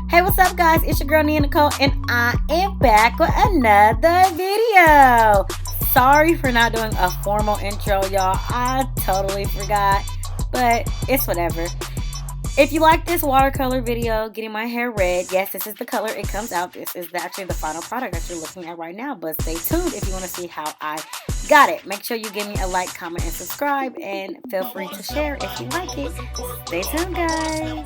Hey, what's up, guys? It's your girl NeyahNecole, and I am back with another video. Sorry for not doing a formal intro, y'all. I totally forgot, but it's whatever. If you like this watercolor video, getting my hair red, yes, this is the color it comes out. This is actually the final product that you're looking at right now, but stay tuned if you want to see how I got it. Make sure you give me a like, comment, and subscribe, and feel free to share if you like it. Stay tuned, guys.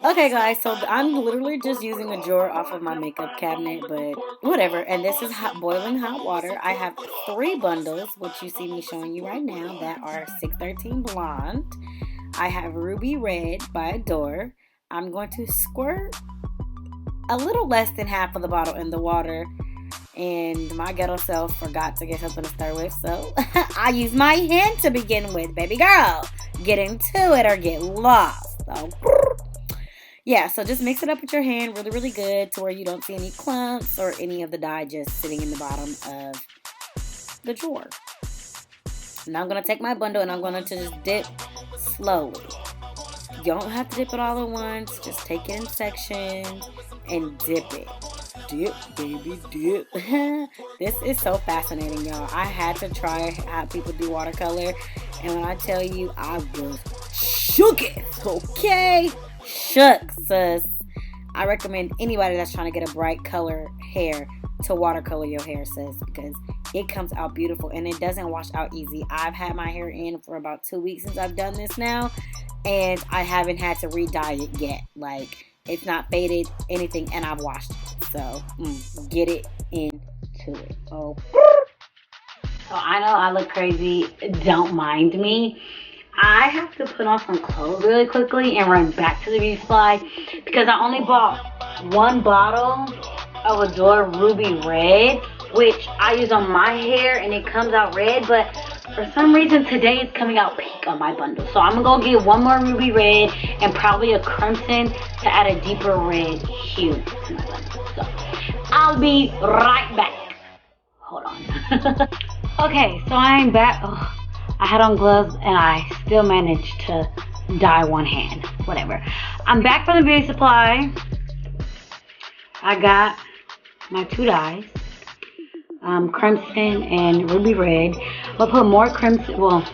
Okay, guys, so I'm literally just using a drawer off of my makeup cabinet, but whatever. And this is boiling hot water. I have 3 bundles, which you see me showing you right now, that are 613 Blonde. I have Ruby Red by Adore. I'm going to squirt a little less than half of the bottle in the water, and my ghetto self forgot to get something to stir with, so I use my hand to begin with, baby girl. Get into it or get lost. So yeah, so just mix it up with your hand really, really good to where you don't see any clumps or any of the dye just sitting in the bottom of the drawer. Now I'm going to take my bundle and I'm going to just dip slowly. You don't have to dip it all at once. Just take it in sections and dip it. Dip, baby, dip. This is so fascinating, y'all. I had to try how people do watercolor. And when I tell you, I was shook it, okay? Shook, sis. I recommend anybody that's trying to get a bright color hair to watercolor your hair, sis, because it comes out beautiful and it doesn't wash out easy. I've had my hair in for about 2 weeks since I've done this now, and I haven't had to re-dye it yet. Like, it's not faded, anything, and I've washed it. So, get it into it. Oh. So I know I look crazy. Don't mind me. I have to put on some clothes really quickly and run back to the beauty supply because I only bought 1 bottle of Adore Ruby Red, which I use on my hair and it comes out red, but for some reason today it's coming out pink on my bundle. So I'm gonna go get 1 more Ruby Red and probably a crimson to add a deeper red hue to my bundle. So I'll be right back. Hold on. Okay, so I'm back. Oh, I had on gloves and I still managed to dye 1 hand. Whatever. I'm back from the beauty supply. I got my 2 dyes. Crimson and Ruby Red. I'm gonna put more crimson. Well,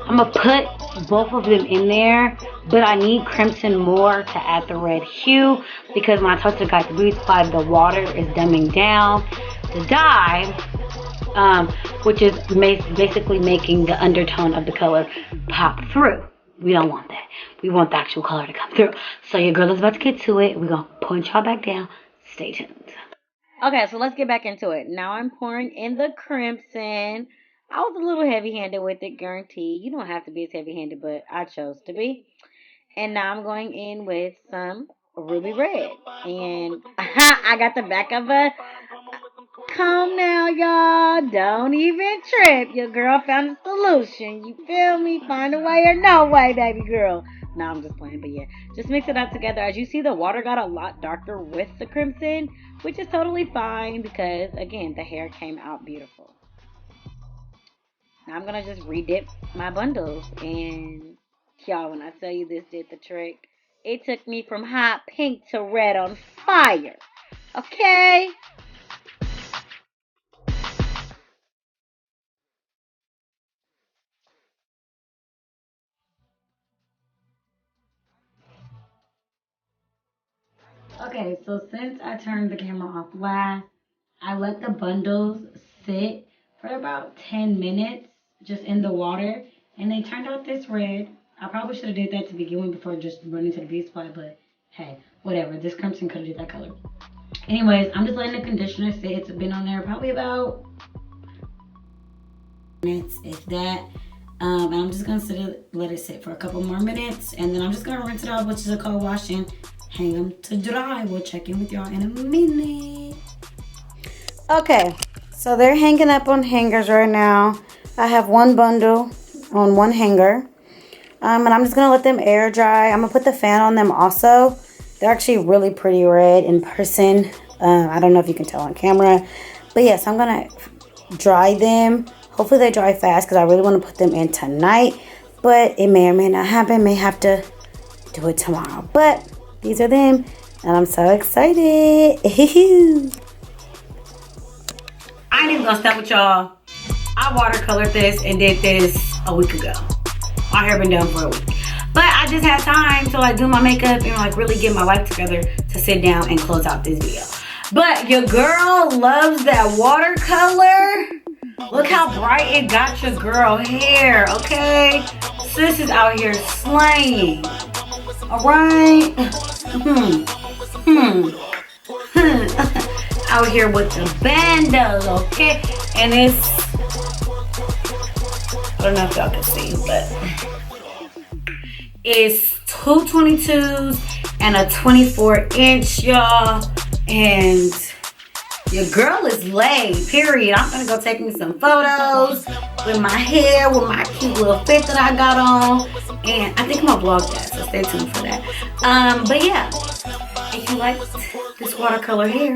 I'm gonna put both of them in there, but I need crimson more to add the red hue because when I told you guys the beauty supply, the water is dumbing down the dye. Which is basically making the undertone of the color pop through. We don't want that. We want the actual color to come through. So your girl is about to get to it. We're going to point y'all back down. Stay tuned. Okay, so let's get back into it. Now I'm pouring in the crimson. I was a little heavy-handed with it, guaranteed. You don't have to be as heavy-handed, but I chose to be. And now I'm going in with some Ruby Red. And I got the back of a... Come now, y'all. Don't even trip. Your girl found a solution. You feel me? Find a way or no way, baby girl. No, I'm just playing, but yeah. Just mix it up together. As you see, the water got a lot darker with the crimson, which is totally fine because, again, the hair came out beautiful. Now I'm going to just re-dip my bundles. And, y'all, when I tell you this did the trick, it took me from hot pink to red on fire. Okay? Okay, so since I turned the camera off last, I let the bundles sit for about 10 minutes just in the water, and they turned out this red. I probably should have did that to begin with before just running to the beauty supply, but hey, whatever. This crimson could have did that color. Anyways, I'm just letting the conditioner sit. It's been on there probably about minutes, if that. And I'm just gonna let it sit for a couple more minutes, and then I'm just gonna rinse it off, which is a cold wash, and hang them to dry. We'll check in with y'all in a minute. Okay, so they're hanging up on hangers right now. I have 1 bundle on 1 hanger. And I'm just going to let them air dry. I'm going to put the fan on them also. They're actually really pretty red in person. I don't know if you can tell on camera. But yes, I'm going to dry them. Hopefully they dry fast because I really want to put them in tonight. But it may or may not happen. May have to do it tomorrow. But these are them. And I'm so excited. I ain't even going to stop with y'all. I watercolored this and did this a week ago. My hair been done for a week. But I just had time to like do my makeup and like really get my life together to sit down and close out this video. But your girl loves that watercolor. Look how bright it got your girl hair, okay? Sis is out here slaying. Alright? Out here with the bandos, okay? And it's, I don't know if y'all can see, but it's 222s and a 24-inch, y'all. And your girl is laid, period. I'm gonna go take me some photos with my hair, with my cute little fit that I got on. And I think I'm gonna vlog that, so stay tuned for that. But yeah, if you liked this watercolor hair,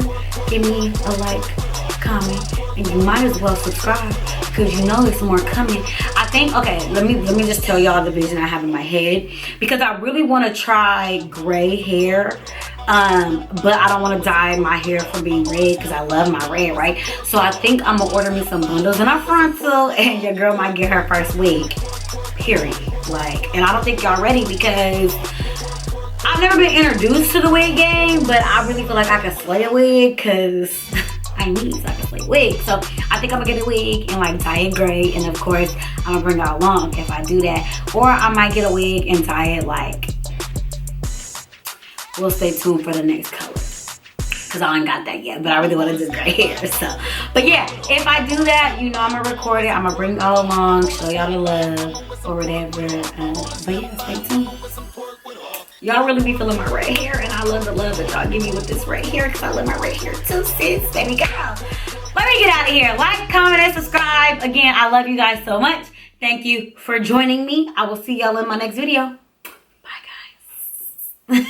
give me a like, comment, and you might as well subscribe because you know there's more coming. I think, okay, let me just tell y'all the vision I have in my head, because I really want to try gray hair, but I don't want to dye my hair from being red because I love my red, right? So I think I'm gonna order me some bundles in our frontal, and your girl might get her first wig, period. Like, and I don't think y'all ready because I've never been introduced to the wig game, but I really feel like I could slay a wig because I need so I can slay a wig. So I think I'm gonna get a wig and like dye it gray, and of course I'm gonna bring out long if I do that. Or I might get a wig and dye it like, we'll stay tuned for the next color because I ain't got that yet, but I really want to do gray hair. So, but yeah, if I do that, you know, I'm gonna record it, I'm gonna bring it all along, show y'all the love or whatever. But yeah, stay tuned. Y'all really be feeling my red hair, and I love the love that y'all give me with this red hair because I love my red hair too, sis. Baby girl. Let me get out of here. Like, comment, and subscribe. Again, I love you guys so much. Thank you for joining me. I will see y'all in my next video. Bye, guys.